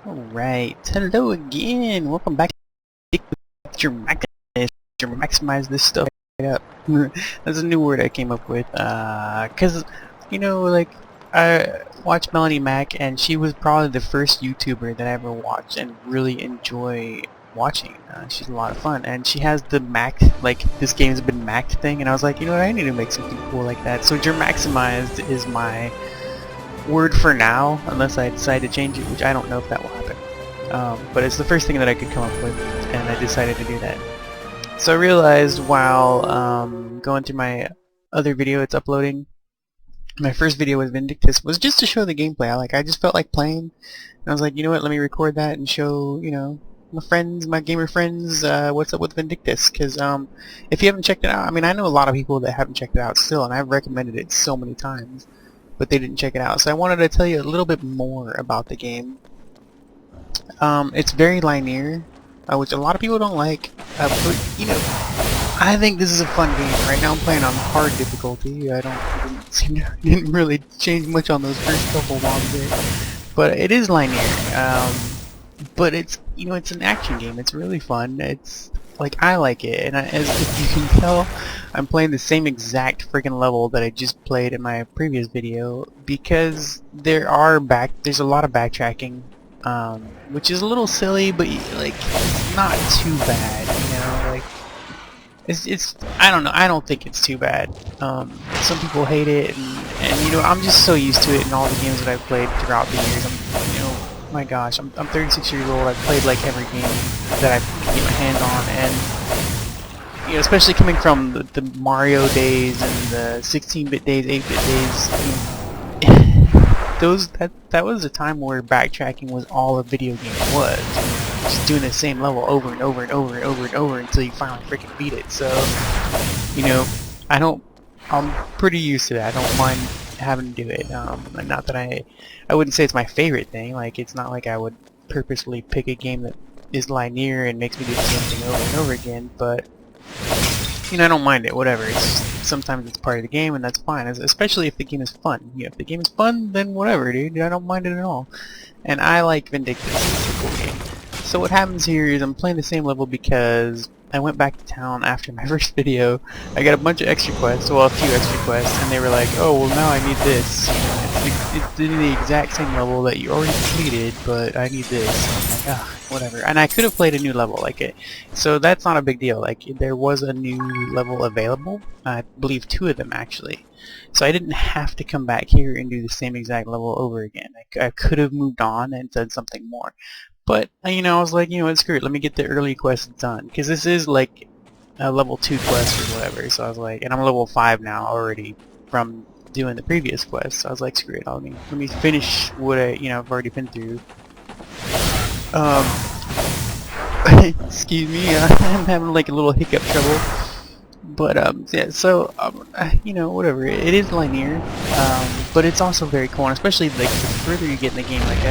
Alright, hello again! Welcome back to maximize this stuff right up. That's a new word I came up with, cause, like, I watched Melanie Mac, and she was probably the first YouTuber that I ever watched and really enjoy watching. She's a lot of fun, and she has the Mac, like, this game's been Mac thing, and I was like, you know what, I need to make something cool like that. So Maximized is my word for now, unless I decide to change it, which I don't know if that will happen. But it's the first thing that I could come up with, and I decided to do that. So I realized while going through my other video it's uploading, my first video with Vindictus was just to show the gameplay. I just felt like playing, and I was like, you know what, let me record that and show, my friends, my gamer friends, what's up with Vindictus. Because if you haven't checked it out, I mean, I know a lot of people that haven't checked it out still, and I've recommended it so many times, but they didn't check it out. So I wanted to tell you a little bit more about the game. It's very linear, which a lot of people don't like, but I think this is a fun game. Right now I'm playing on hard difficulty. Didn't really change much on those first couple ones there, but it is linear. But it's it's an action game. It's really fun. It's like, I like it, and as if you can tell, I'm playing the same exact freaking level that I just played in my previous video, because there's a lot of backtracking, which is a little silly, but like, it's not too bad, like, it's I don't know, I don't think it's too bad. Some people hate it, and I'm just so used to it in all the games that I've played throughout the years. My gosh, I'm 36 years old. I've played like every game that I can get my hands on, and especially coming from the Mario days and the 16-bit days, 8-bit days, that was a time where backtracking was all a video game was. Just doing the same level over and over and over and over and over until you finally freaking beat it. So, I'm pretty used to that. I don't mind having to do it. And not that I wouldn't say it's my favorite thing. Like, it's not like I would purposely pick a game that is linear and makes me do the same thing over and over again, but I don't mind it, whatever. Sometimes it's part of the game, and that's fine, especially if the game is fun. If the game is fun, then whatever, dude. I don't mind it at all. And I like Vindictus. It's a cool game. So what happens here is I'm playing the same level because I went back to town after my first video. I got a bunch of extra quests, well, a few extra quests, and they were like, oh, well, now I need this. It's in the exact same level that you already completed, but I need this. And I'm like, ah, whatever. And I could have played a new level, so that's not a big deal. Like, there was a new level available. I believe 2 of them, actually. So I didn't have to come back here and do the same exact level over again. I could have moved on and done something more. But, I was like, what, screw it, let me get the early quest done. Because this is, like, a level 2 quest or whatever. So I was like, and I'm level 5 now already from doing the previous quest. So I was like, screw it, let me finish what I've already been through. Excuse me, I'm having, like, a little hiccup trouble. But, yeah, so, whatever, it is linear, but it's also very cool, and especially, like, the further you get in the game, like,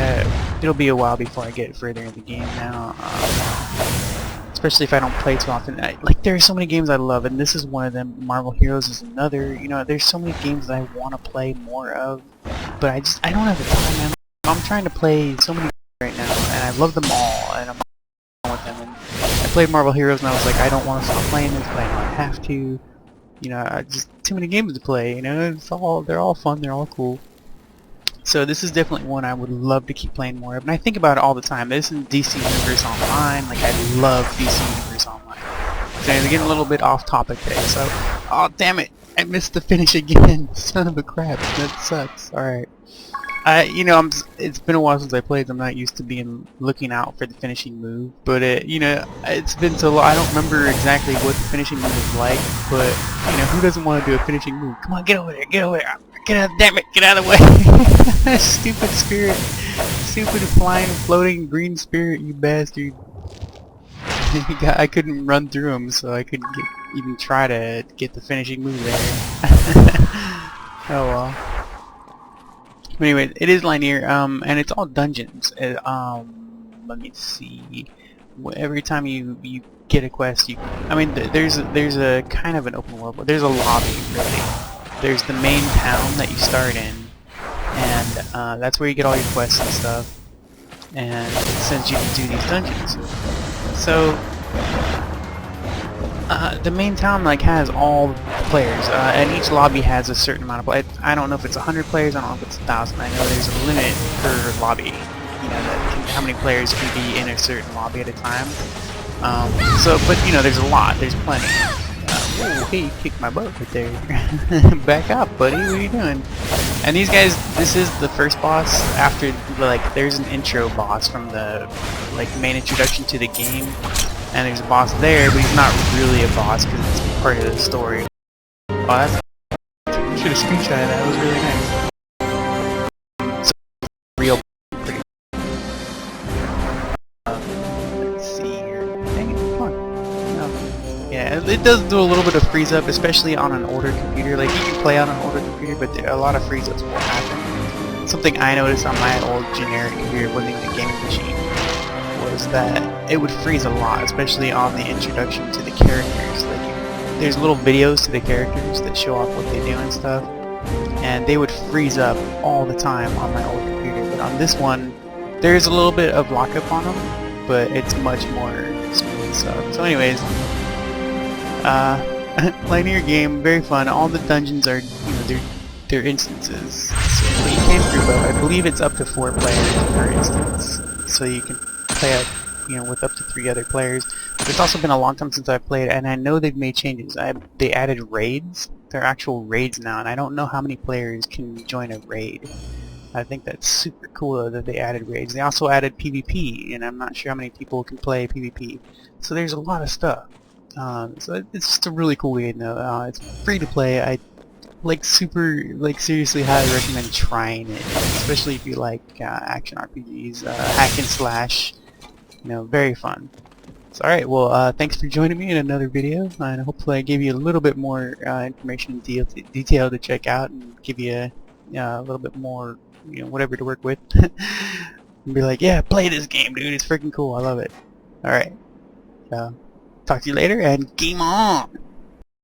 it'll be a while before I get further in the game now, especially if I don't play too often. Like, there are so many games I love, and this is one of them. Marvel Heroes is another. There's so many games that I want to play more of, but I don't have the time, man. I'm trying to play so many right now, and I love them all, and I'm with them, and I played Marvel Heroes, and I was like, I don't want to stop playing this, but I know I have to. Just too many games to play. They're all fun, they're all cool. So this is definitely one I would love to keep playing more of, and I think about it all the time. This is DC Universe Online. Like, I love DC Universe Online. So we're getting a little bit off topic there. So, oh damn it, I missed the finish again. Son of a crap, that sucks. All right. It's been a while since I played. I'm not used to looking out for the finishing move, but it's been so long. I don't remember exactly what the finishing move is like, but who doesn't want to do a finishing move? Come on, get over there, get over there, get out! Damn it, get out of the way! Stupid spirit, stupid flying, floating green spirit, you bastard! I couldn't run through him, so I couldn't even try to get the finishing move there. Oh well. But anyway, it is linear, and it's all dungeons. Let me see. Every time you get a quest, there's a kind of an open world, but there's a lobby, really. There's the main town that you start in, and that's where you get all your quests and stuff. and it sends you to do these dungeons. So the main town like has all the players, and each lobby has a certain amount of players. I don't know if it's 100 players. I don't know if it's 1,000. I know there's a limit per lobby. You know, how many players can be in a certain lobby at a time. But you know, there's a lot. There's plenty. Whoa, hey, you kicked my butt right there. Back up, buddy. What are you doing? And these guys, this is the first boss after, like, there's an intro boss from the, like, main introduction to the game. And there's a boss there, but he's not really a boss because it's part of the story. Oh, that's... I should have screenshotted that. That was really nice. So, real pretty. Let's see here. Dang it, come on. No. Yeah, it does do a little bit of freeze up, especially on an older computer. Like, you can play on an older computer, but a lot of freeze ups will happen. Something I noticed on my old generic computer, wasn't even a gaming machine, was that it would freeze a lot, especially on the introduction to the characters. Like, there's little videos to the characters that show off what they do and stuff, and they would freeze up all the time on my old computer. But on this one, there's a little bit of lockup on them, but it's much more smooth stuff. So anyways, linear game, very fun. All the dungeons are, you know, they're instances. So what you came through, but I believe it's up to 4 players per instance, so you can play up, you know, with up to 3 other players. But it's also been a long time since I've played, and I know they've made changes. They added raids. They're actual raids now, and I don't know how many players can join a raid. I think that's super cool though, that they added raids. They also added PvP, and I'm not sure how many people can play PvP. So there's a lot of stuff. So it's just a really cool game though. It's free to play. I seriously highly recommend trying it, especially if you like action RPGs, hack and slash. You know, very fun. So alright, well, thanks for joining me in another video, and hopefully I gave you a little bit more information and detail to check out, and give you a little bit more, you know, whatever to work with. And be like, yeah, play this game, dude, it's freaking cool, I love it. Alright, so talk to you later, and game on!